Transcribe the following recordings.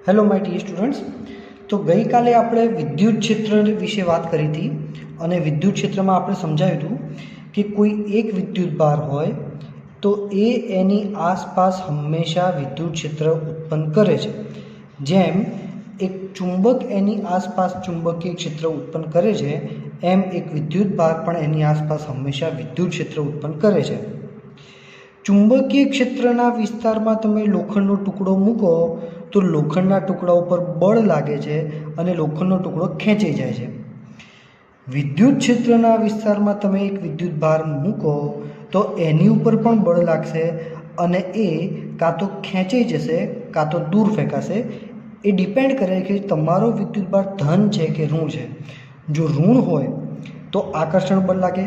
Hello my dear students. तो गई काले આપણે વિદ્યુત ક્ષેત્ર વિશે વાત કરી હતી અને વિદ્યુત ક્ષેત્રમાં આપણે સમજાવ્યું હતું કે કોઈ એક વિદ્યુત ભાર હોય તો એ એની આસપાસ હંમેશા વિદ્યુત ક્ષેત્ર ઉત્પન્ન કરે છે। જેમ એક ચુંબક એની આસપાસ ચુંબકીય ક્ષેત્ર ઉત્પન્ન કરે છે એમ એક વિદ્યુત ભાર પણ એની આસપાસ હંમેશા વિદ્યુત ક્ષેત્ર ઉત્પન્ન કરે છે। ચુંબકીય ક્ષેત્રના વિસ્તારમાં તમે લોખંડનો ટુકડો મૂકો તો લોખંડના ટુકડા ઉપર બળ લાગે છે અને લોખંડનો ટુકડો ખેંચાઈ જાય છે। વિદ્યુત ક્ષેત્રના વિસ્તારમાં તમે એક વિદ્યુત ભાર મૂકો તો એની ઉપર પણ બળ લાગશે અને એ કાં તો ખેંચાઈ જશે કાં તો દૂર ફેંકાશે। એ ડિપેન્ડ કરે કે તમારો વિદ્યુત ભાર ધન છે કે ઋણ છે। જો ઋણ હોય તો આકર્ષણ બળ લાગે,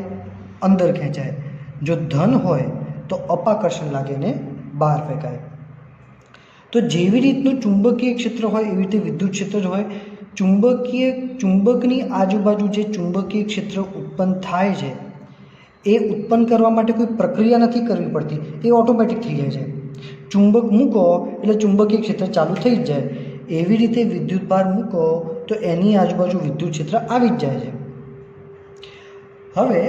અંદર ખેંચાય। જો ધન હોય તો અપાકર્ષણ લાગે ને બહાર ફેંકાય। તો જેવી રીતનું ચુંબકીય ક્ષેત્ર હોય એવી રીતે વિદ્યુત ક્ષેત્ર જ હોય। ચુંબકની આજુબાજુ જે ચુંબકીય ક્ષેત્ર ઉત્પન્ન થાય છે એ ઉત્પન્ન કરવા માટે કોઈ પ્રક્રિયા નથી કરવી પડતી, એ ઓટોમેટિક થઈ જાય છે। ચુંબક મૂકો એટલે ચુંબકીય ક્ષેત્ર ચાલુ થઈ જ જાય। એવી રીતે વિદ્યુત ભાર મૂકો તો એની આજુબાજુ વિદ્યુત ક્ષેત્ર આવી જ જાય છે। હવે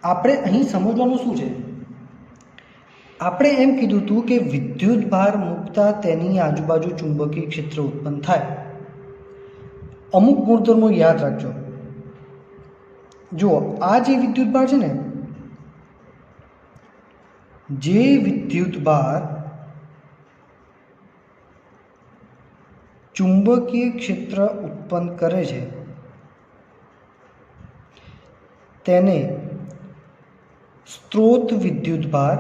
આપણે અહીં સમજવાનું શું છે, આપણે એમ કીધું હતું કે વિદ્યુત ભાર મૂકતા તેની આજુબાજુ ચુંબકીય ક્ષેત્ર ઉત્પન્ન થાય। અમુક ગુણધર્મો યાદ રાખજો। જુઓ, આ જે વિદ્યુત ભાર છે ને, જે વિદ્યુત ભાર ચુંબકીય ક્ષેત્ર ઉત્પન્ન કરે છે તેને સ્ત્રોત વિદ્યુત ભાર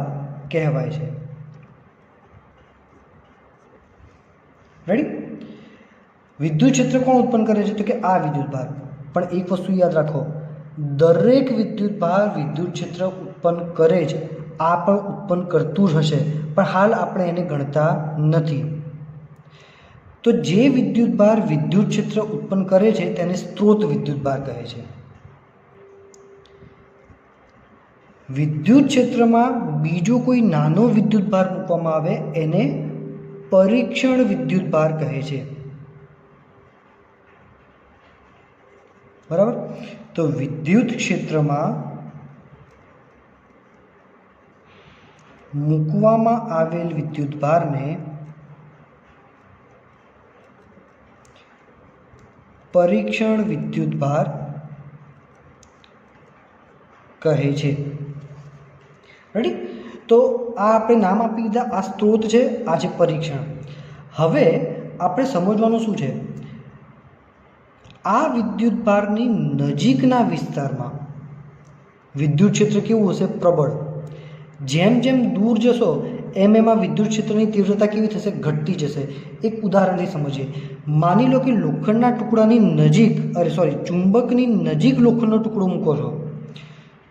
કહેવાય છે। રેડી? વિદ્યુત ક્ષેત્ર કોણ ઉત્પન્ન કરે છે? તો કે આ વિદ્યુત ભાર। પણ એક વસ્તુ યાદ રાખો, દરેક વિદ્યુત ભાર વિદ્યુત ક્ષેત્ર ઉત્પન્ન કરે છે, આ પણ ઉત્પન્ન કરતું જ હશે, પણ હાલ આપણે એને ગણતા નથી। તો જે વિદ્યુત ભાર વિદ્યુત ક્ષેત્ર ઉત્પન્ન કરે છે તેને સ્ત્રોત વિદ્યુત ભાર કહે છે। વિદ્યુત ક્ષેત્રમાં બીજો કોઈ નાનો વિદ્યુત ભાર મૂકવામાં આવે એને પરીક્ષણ વિદ્યુત ભાર કહે છે। બરાબર? તો વિદ્યુત ક્ષેત્રમાં મૂકવામાં આવેલ વિદ્યુત ભારને પરીક્ષણ વિદ્યુત ભાર કહે છે। રેડી? તો આ આપણે નામ આપી દીધા, આ સ્ત્રોત છે, આ છે પરીક્ષણ। હવે આપણે સમજવાનું શું છે, આ વિદ્યુત ભારની નજીકના વિસ્તારમાં વિદ્યુત ક્ષેત્ર કેવું હશે? પ્રબળ। જેમ જેમ દૂર જશો એમ એમાં વિદ્યુત ક્ષેત્રની તીવ્રતા કેવી થશે? ઘટતી જશે। એક ઉદાહરણથી સમજીએ। માની લો કે લોખંડના ટુકડાની નજીક ચુંબકની નજીક લોખંડનો ટુકડો મૂકો છો।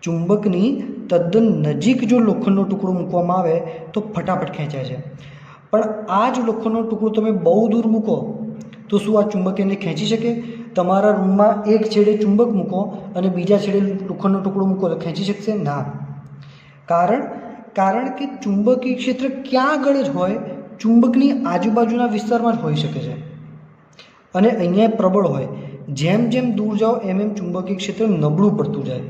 ચુંબકની તદ્દન નજીક જો લોખંડનો ટુકડો મૂકવામાં આવે તો ફટાફટ ખેંચાય છે, પણ આ જ લોખંડનો ટુકડો તમે બહુ દૂર મૂકો તો શું આ ચુંબક એને ખેંચી શકે? તમારા રૂમમાં એક છેડે ચુંબક મૂકો અને બીજા છેડે લોખંડનો ટુકડો મૂકો તો ખેંચી શકશે? ના। કારણ કે ચુંબકીય ક્ષેત્ર ક્યાં આગળ જ હોય? ચુંબકની આજુબાજુના વિસ્તારમાં જ હોઈ શકે છે અને અહીંયા પ્રબળ હોય। જેમ જેમ દૂર જાઓ એમ એમ ચુંબકીય ક્ષેત્ર નબળું પડતું જાય।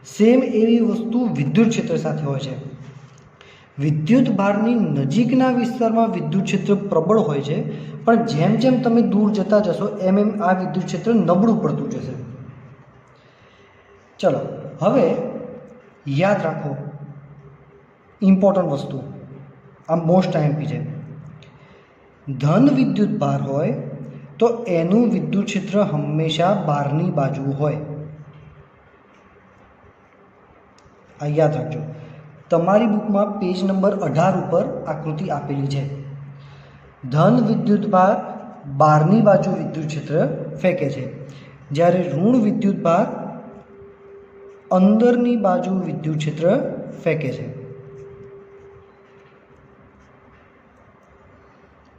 સેમ એવી વસ્તુ વિદ્યુત ક્ષેત્ર સાથે હોય છે। વિદ્યુત ભારની નજીકના વિસ્તારમાં વિદ્યુત ક્ષેત્ર પ્રબળ હોય છે, પણ જેમ જેમ તમે દૂર જતા જશો એમ એમ આ વિદ્યુત ક્ષેત્ર નબળું પડતું જશે। ચલો, હવે યાદ રાખો ઇમ્પોર્ટન્ટ વસ્તુ, આ મોસ્ટ આઈએમપી છે। ધન વિદ્યુત ભાર હોય તો એનું વિદ્યુત ક્ષેત્ર હંમેશા બહારની બાજુ હોય। આ યાદ રાખજો। તમારી બુકમાં પેજ નંબર 18 ઉપર આકૃતિ આપેલી છે। ધન વિદ્યુત ભાર બહારની બાજુ વિદ્યુત ક્ષેત્ર ફેંકે છે, જ્યારે ઋણ વિદ્યુત ભાર અંદરની બાજુ વિદ્યુત ક્ષેત્ર ફેંકે છે।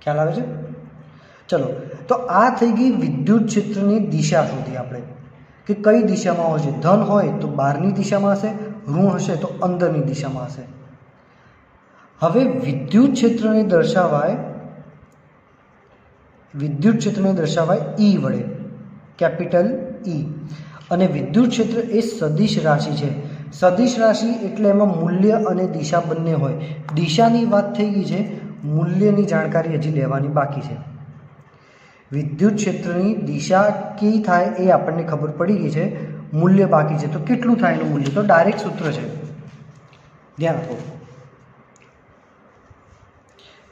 ખ્યાલ આવે છે? ચલો, તો આ થઈ ગઈ વિદ્યુત ક્ષેત્રની દિશા શોધી આપણે કે કઈ દિશામાં હોય છે। ધન હોય તો બહારની દિશામાં હશે, ઋણ હશે તો અંદરની દિશામાં હશે। હવે વિદ્યુત ક્ષેત્રને દર્શાવાય विद्युत क्षेत्रने दर्शावाय ई वडे, कैपिटल ई। અને વિદ્યુત ક્ષેત્ર એ સદિશ રાશિ છે। સદિશ રાશિ એટલે એમાં મૂલ્ય અને દિશા બંને હોય। દિશાની વાત થઈ ગઈ છે, મૂલ્યની જાણકારી હજી લેવાની બાકી છે। વિદ્યુત ક્ષેત્રની દિશા કેવી થાય એ આપણને ખબર પડી ગઈ છે, મૂલ્ય બાકી છે। તો કેટલું થાય એનું મૂલ્ય? તો ડાયરેક્ટ સૂત્ર છે, ધ્યાન આપો।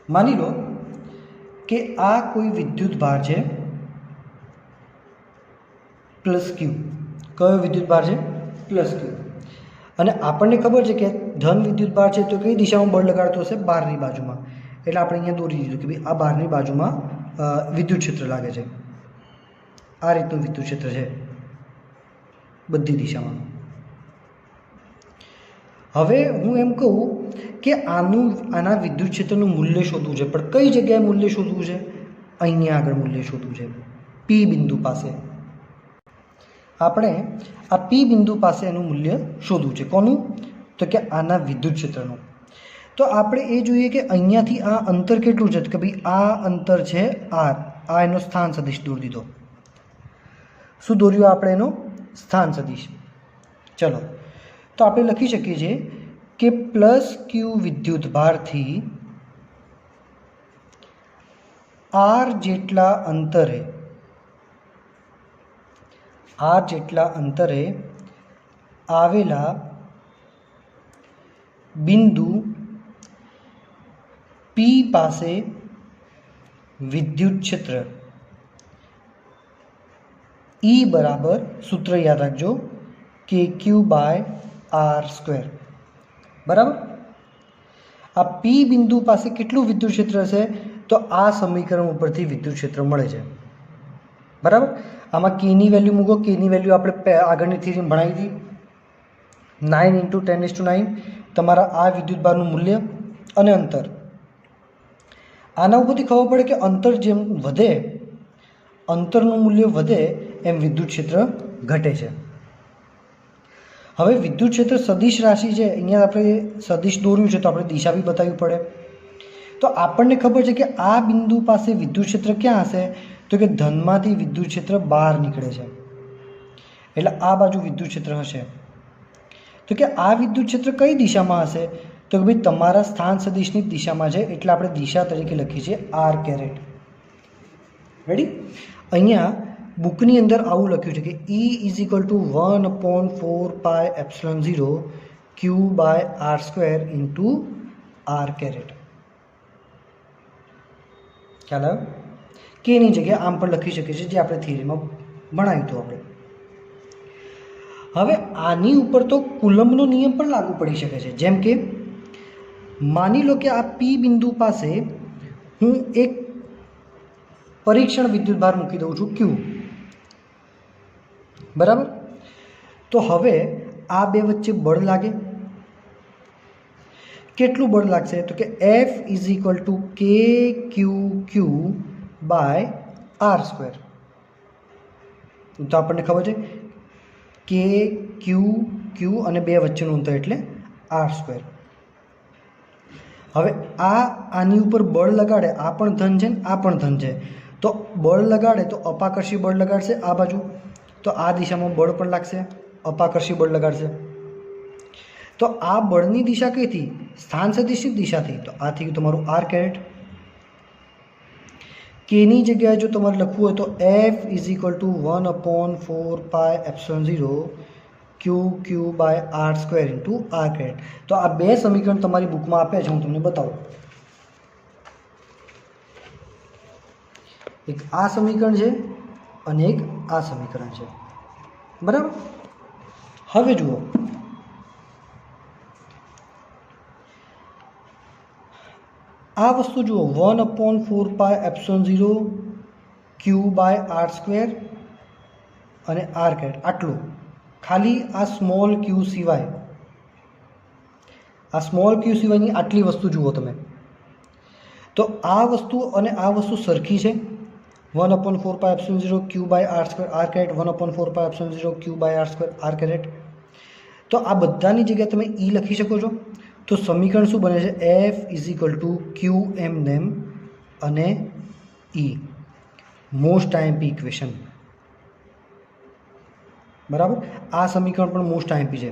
માની લો કે આ કોઈ વિદ્યુત ભાર છે પ્લસ ક્યુ। કયો વિદ્યુત ભાર છે? પ્લસ ક્યુ। અને આપણને ખબર છે કે ધન વિદ્યુત ભાર છે તો કઈ દિશામાં બળ લગાડતો હશે? બહારની બાજુમાં। એટલે આપણે અહીંયા દોરી દીધું કે ભાઈ આ બહારની બાજુમાં વિદ્યુત ક્ષેત્ર લાગે છે। આ રીતનું વિદ્યુત ક્ષેત્ર છે બધી દિશામાં। હવે હું એમ કહું કે આના વિદ્યુત ક્ષેત્રનું મૂલ્ય શોધવું છે, પણ કઈ જગ્યાએ મૂલ્ય શોધવું છે? અહીંયા આગળ મૂલ્ય શોધવું છે, પી બિંદુ પાસે। આપણે આ પી બિંદુ પાસે એનું મૂલ્ય શોધવું છે। કોનું? તો કે આના વિદ્યુત ક્ષેત્રનું। તો આપણે એ જોઈએ કે અહીંયાથી આ અંતર કેટલું છે? કે ભાઈ આ અંતર છે આર। આ એનો સ્થાન સદિશ દોરી દીધો। શું દોર્યું આપણે? એનો સ્થાન સદિશ। ચલો, તો આપણે લખી શકીએ છીએ કે પ્લસ ક્યુ વિદ્યુત ભારથી આર જેટલા અંતરે આવેલા બિંદુ પી પાસે વિદ્યુત ક્ષેત્ર ઈ બરાબર, સૂત્ર યાદ રાખજો, કે ક્યુ બાય આર સ્ક્વેર। બરાબર? આ પી બિંદુ પાસે કેટલું વિદ્યુત ક્ષેત્ર હશે? તો આ સમીકરણ ઉપરથી વિદ્યુત ક્ષેત્ર મળે છે। બરાબર? આમાં કેની વેલ્યુ મૂકો। કેની વેલ્યુ આપણે આગળની થિયરી ભણાવી હતી, 9 × 10⁹ તમારા આ વિદ્યુત ભારનું મૂલ્ય અને અંતર। આના ઉપરથી ખબર પડે કે અંતર જેમ વધે, અંતરનું મૂલ્ય વધે એમ વિદ્યુત ક્ષેત્ર ઘટે છે। હવે વિદ્યુત ક્ષેત્ર સદિશ રાશિ છે, અહીંયા આપણે સદિશ દોર્યું છે તો આપણે દિશા બી બતાવવી પડે। તો આપણને ખબર છે કે આ બિંદુ પાસે વિદ્યુત ક્ષેત્ર ક્યાં હશે? તો કે ધનમાંથી વિદ્યુત ક્ષેત્ર બહાર નીકળે છે, એટલે આ બાજુ વિદ્યુત ક્ષેત્ર હશે। તો કે આ વિદ્યુત ક્ષેત્ર કઈ દિશામાં હશે? તો કે ભાઈ તમારા સ્થાન સદિશની દિશામાં છે, એટલે આપણે દિશા તરીકે લખીએ છીએ આર કેરેટ। રેડી? અહીંયા બુકની અંદર આવું લખ્યું છે કે E = 1/4πε0 Q by R square into R caret. ખ્યાલ આવ્યો? કેની જગ્યાએ આમ પણ લખી શકીએ છીએ, જે આપણે થિયરીમાં ભણાવ્યું હતું આપણે। હવે આની ઉપર તો કુલમ્બનો નિયમ પણ લાગુ પડી શકે છે। જેમ કે માની લો કે આ પી બિંદુ પાસે હું એક પરીક્ષણ વિદ્યુત ભાર મૂકી દઉં છું ક્યુ। બરાબર? તો હવે આ બે વચ્ચે બળ લાગે। કેટલું બળ લાગશે? તો કે F = KQQ by R square. તો આપણને ખબર છે કે ક્યુ અને બે વચ્ચેનું અંતર એટલે આર સ્ક્વેર। હવે આની ઉપર બળ લગાડે, આ પણ ધન છે ને આ પણ ધન છે, તો બળ લગાડે તો અપાકર્ષી બળ લગાડશે આ બાજુ, તો આ દિશામાં બળ પણ લાગશે, અપાકર્ષી બળ લગાડશે। તો આ બળની દિશા કઈથી? સ્થાન સદિશની દિશાથી। તો આ થઈ ગયું તમારું આર કેરેટ। કેની જગ્યાએ જો તમારે લખવું હોય તો F = 1/4πε0 Q by R square into R caret. તો આ બે સમીકરણ તમારી બુકમાં આપ્યા છે, હું તમને બતાવું। એક આ સમીકરણ છે અને એક આ સમીકરણ છે। બરાબર? હવે જુઓ, આ વસ્તુ જુઓ, 1/4πε0 ક્યુ બાય આર સ્ક્વેર અને આર કેરેટ, આટલું ખાલી આ સ્મોલ ક્યુ સિવાય, આ સ્મોલ ક્યુ સિવાયની આટલી વસ્તુ જુઓ તમે, તો આ વસ્તુ અને આ વસ્તુ સરખી છે। 1/4πε0 Q by R square R caret, 1/4πε0 Q by R square R caret. તો આ બધાની જગ્યાએ તમે E લખી શકો છો। તો સમીકરણ શું બને છે? F = QM અને E। મોસ્ટ આઈએમપી ઇક્વેશન, બરાબર. આ સમીકરણ પણ મોસ્ટ આઈએમપી છે.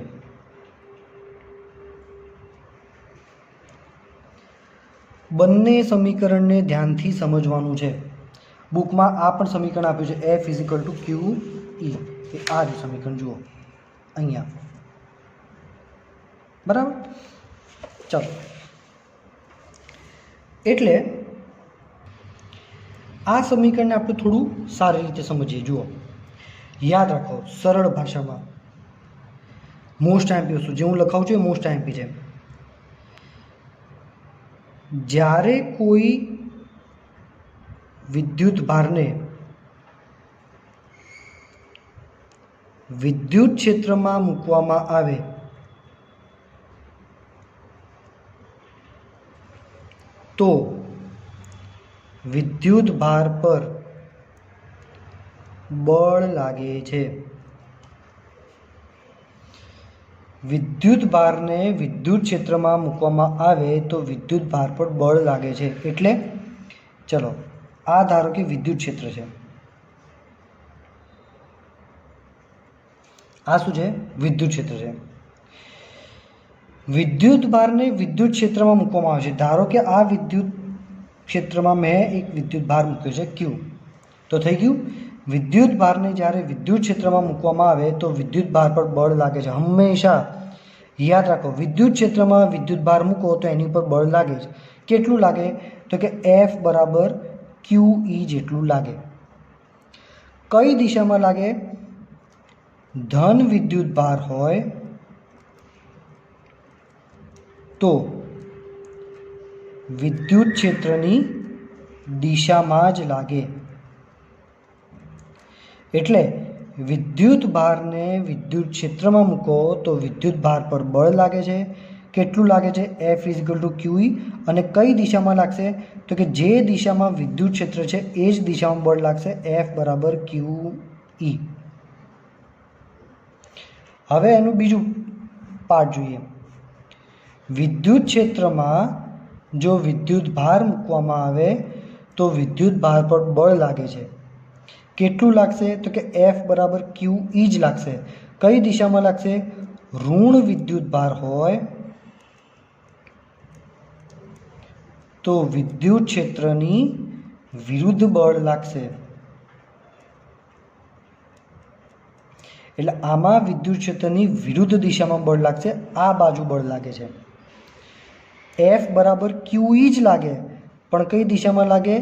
બંને સમીકરણને ધ્યાનથી સમજવાનું છે. બુકમાં આ પણ સમીકરણ આપ્યું છે, એફ ઇઝ ઇક્વલ ટુ ક્યુ ઈ. આ જ સમીકરણ જુઓ અહીંયા, બરાબર. ચાલો, એટલે આ સમીકરણને આપણે થોડું સારી રીતે સમજીએ. જુઓ, યાદ રાખો સરળ ભાષામાં મોસ્ટ આઈએમપી વસ્તુ જે હું લખાવું છું એ મોસ્ટ આઈએમપી છે. જ્યારે કોઈ વિદ્યુત ભારને વિદ્યુત ક્ષેત્રમાં મૂકવામાં આવે તો વિદ્યુત ભાર પર બળ લાગે છે. વિદ્યુત ભારને વિદ્યુત ક્ષેત્રમાં મૂકવામાં આવે તો વિદ્યુત ભાર પર બળ લાગે છે. એટલે ચલો, આ ધારો કે વિદ્યુત ક્ષેત્ર છે. આ શું છે? વિદ્યુત ક્ષેત્ર છે. વિદ્યુત ભારને વિદ્યુત ક્ષેત્રમાં મૂકવામાં આવે છે. ધારો કે આ વિદ્યુત ક્ષેત્રમાં મેં એક વિદ્યુત ભાર મૂક્યો છે ક્યુ. તો થઈ ગયું, વિદ્યુત ભારને જ્યારે વિદ્યુત ક્ષેત્રમાં મૂકવામાં આવે તો વિદ્યુત ભાર પર બળ લાગે છે. હંમેશા યાદ રાખો, વિદ્યુત ક્ષેત્રમાં વિદ્યુત ભાર મૂકો તો એની ઉપર બળ લાગે છે. કેટલું લાગે? તો કે એફ બરાબર ક્યુ ઈ જેટલું લાગે. કઈ દિશામાં લાગે? ધન વિદ્યુત ભાર હોય તો વિદ્યુત ક્ષેત્રની દિશામાં જ લાગે. એટલે વિદ્યુત ભારને વિદ્યુત ક્ષેત્રમાં મૂકો તો વિદ્યુત ભાર પર બળ લાગે છે. કેટલું લાગે છે? એફ ઇઝ ઇક્વલ ટુ ક્યુ ઈ. અને કઈ દિશામાં લાગશે? તો કે જે દિશામાં વિદ્યુત ક્ષેત્ર છે એ જ દિશામાં બળ લાગશે. એફ બરાબર ક્યુ ઈ. હવે એનું બીજું પાર્ટ જોઈએ. વિદ્યુત ક્ષેત્રમાં જો વિદ્યુત ભાર મૂકવામાં આવે તો વિદ્યુત ભાર પર બળ લાગે છે. કેટલું લાગશે? તો કે એફ બરાબર ક્યુ ઈ જ લાગશે. કઈ દિશામાં લાગશે? ઋણ વિદ્યુત ભાર હોય તો વિદ્યુત ક્ષેત્રની વિરુદ્ધ બળ લાગશે. એટલે આમાં વિદ્યુત ક્ષેત્રની વિરુદ્ધ દિશામાં બળ લાગશે. આ બાજુ બળ લાગે છે. એફ બરાબર ક્યુ ઈ જ લાગે, પણ કઈ દિશામાં લાગે?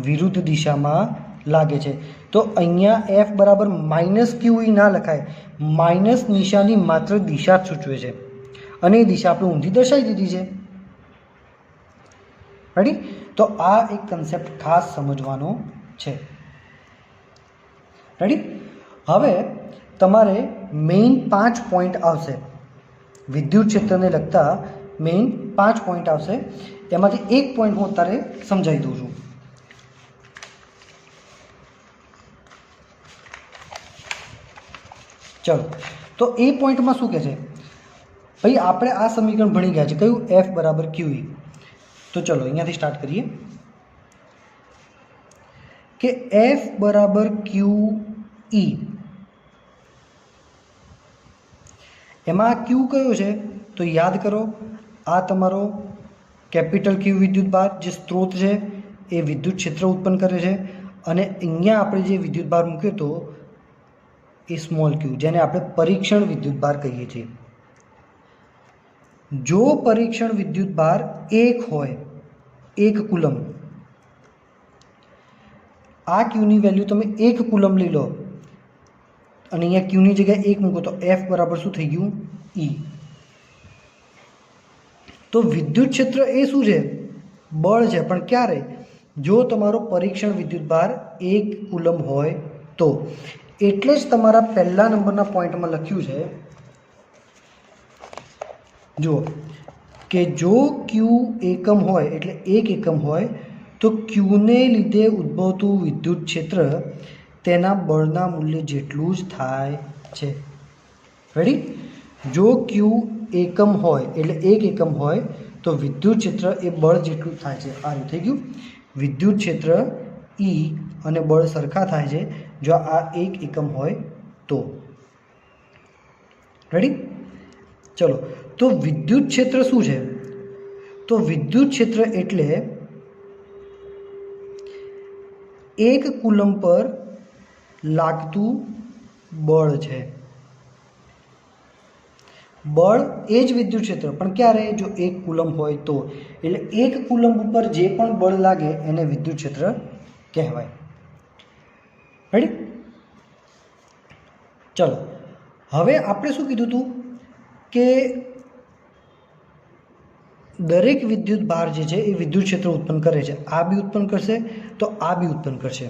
વિરુદ્ધ દિશામાં લાગે છે. તો અહીંયા એફ બરાબર માઇનસ ક્યુ ઈ ના લખાય. માઇનસ નિશાની માત્ર દિશા જ સૂચવે છે અને એ દિશા આપણે ઊંધી દર્શાવી દીધી છે. રેડી? તો આ એક કન્સેપ્ટ ખાસ સમજવાનો છે. રેડી? હવે તમારે મેઇન 5 પોઈન્ટ આવશે. વિદ્યુત ક્ષેત્રને લગતા મેઇન 5 પોઈન્ટ આવશે. એમાંથી એક પોઈન્ટ હું અત્યારે સમજાવી દઉં છું. ચલો, તો એ પોઈન્ટમાં શું કહે છે? ભાઈ આપણે આ સમીકરણ ભણી ગયા છે, કયું? એફ બરાબર ક્યુ ઈ. તો ચલો અહીંયાથી સ્ટાર્ટ કરીએ કે એફ બરાબર ક્યુ ઈ. એમાં ક્યુ કયો છે? તો યાદ કરો, આ તમારો કેપિટલ ક્યુ વિદ્યુત ભાર જે સ્ત્રોત છે એ વિદ્યુત ક્ષેત્ર ઉત્પન્ન કરે છે. અને અહીંયા આપણે જે વિદ્યુત ભાર મૂક્યો તો એ સ્મોલ ક્યુ, જેને આપણે પરીક્ષણ વિદ્યુત ભાર કહીએ છીએ. જો પરીક્ષણ વિદ્યુત ભાર 1 હોય, 1 કુલમ, આ ક્યુની વેલ્યુ તમે 1 કુલમ લઈ લો અને અહીંયા ક્યુની જગ્યાએ 1 મૂકો તો એફ બરાબર શું થઈ ગયું? ઈ. તો વિદ્યુત ક્ષેત્ર એ શું છે? બળ છે. પણ ક્યારે? જો તમારો પરીક્ષણ વિદ્યુત ભાર 1 કુલમ હોય તો. એટલે જ તમારા પહેલા નંબરના પોઈન્ટમાં લખ્યું છે, જુઓ, કે જો ક્યુ એકમ હોય એટલે 1 એકમ હોય તો ક્યુને લીધે ઉદ્ભવતું વિદ્યુત ક્ષેત્ર તેના બળના મૂલ્ય જેટલું જ થાય છે. રેડી? જો ક્યુ એકમ હોય એટલે 1 એકમ હોય તો વિદ્યુત ક્ષેત્ર એ બળ જેટલું થાય છે. આ થઈ ગયું. વિદ્યુત ક્ષેત્ર E અને બળ સરખા થાય છે જો આ 1 એકમ હોય તો. રેડી? ચલો, તો વિદ્યુત ક્ષેત્ર શું છે? તો વિદ્યુત ક્ષેત્ર એટલે 1 કુલમ પર લાગતું બળ છે. બળ એ જ વિદ્યુત ક્ષેત્ર, પણ ક્યારે? જો 1 કુલમ હોય તો. એટલે 1 કુલમ ઉપર જે પણ બળ લાગે એને વિદ્યુત ક્ષેત્ર કહેવાય. રેડી? ચલો, હવે આપણે શું કીધું હતું કે દરેક વિદ્યુત ભાર જે છે એ વિદ્યુત ક્ષેત્ર ઉત્પન્ન કરે છે. આ બી ઉત્પન્ન કરશે તો આ બી ઉત્પન્ન કરશે,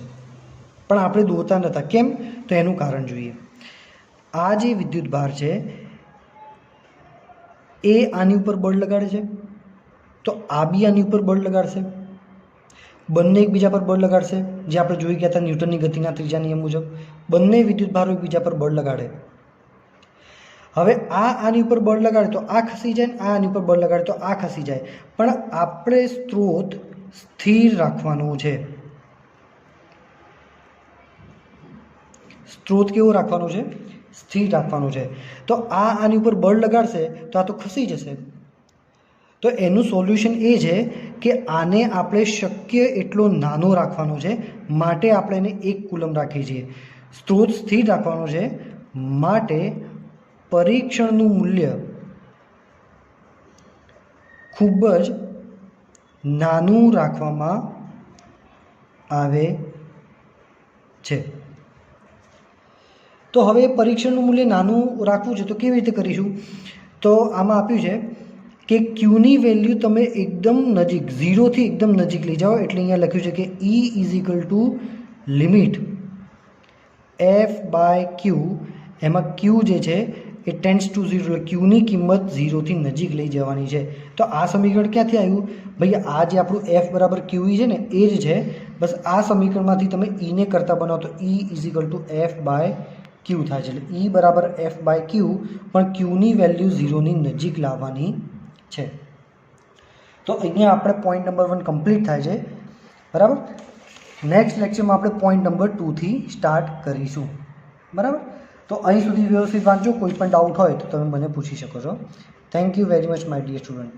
પણ આપણે દોરતા નહોતા. કેમ? તો એનું કારણ જોઈએ. આ જે વિદ્યુત ભાર છે એ આની ઉપર બળ લગાડે છે, તો આ બી આની ઉપર બળ લગાડશે. બંને એકબીજા પર બળ લગાડશે, જે આપણે જોઈ ગયા હતા ન્યૂટનની ગતિના ત્રીજા નિયમ મુજબ. બંને વિદ્યુત ભારો એકબીજા પર બળ લગાડે. હવે આ આની ઉપર બળ લગાડે તો આ ખસી જાય, આ આની ઉપર બળ લગાડે તો આ ખસી જાય. પણ આપણે સ્ત્રોત સ્થિર રાખવાનો છે. સ્ત્રોત કેવો રાખવાનો છે? સ્થિર રાખવાનો છે. તો આ આની ઉપર બળ લગાડશે તો આ તો ખસી જશે. તો એનું સોલ્યુશન એ છે કે આને આપણે શક્ય એટલો નાનો રાખવાનો છે, માટે આપણે એને 1 કુલમ રાખીએ છીએ. સ્ત્રોત સ્થિર રાખવાનો છે, માટે પરીક્ષણનું મૂલ્ય ખૂબ જ નાનું રાખવામાં આવે છે. તો હવે પરીક્ષણનું મૂલ્ય નાનું રાખવું છે તો કેવી રીતે કરીશું? તો આમાં આપ્યું છે કે ક્યુની વેલ્યુ તમે એકદમ નજીક, 0થી એકદમ નજીક લઈ જાઓ. એટલે અહીંયા લખ્યું છે કે E = લિમિટ F/Q. એમાં Q જે છે એ ટેન્ડ્સ ટુ 0, એટલે ક્યુની કિંમત 0થી નજીક લઈ જવાની છે. તો આ સમીકરણ ક્યાંથી આવ્યું? ભાઈ આ જે આપણું F = QE છે ને એ જ છે. બસ આ સમીકરણમાંથી તમે E ને કરતા બનાવો તો E = F/Q થાય છે. એટલે E = F/Q, પણ Qની વેલ્યુ 0ની નજીક લાવવાની છે. તો અહીંયા આપણે પોઈન્ટ નંબર 1 કમ્પ્લીટ થાય છે. બરાબર? નેક્સ્ટ લેક્ચરમાં આપણે પોઈન્ટ નંબર 2 થી સ્ટાર્ટ કરીશું. બરાબર? તો અહીં સુધી વ્યવસ્થિત વાંચો. કોઈ પણ ડાઉટ હોય તો તમે મને પૂછી શકો છો. Thank you very much my dear student.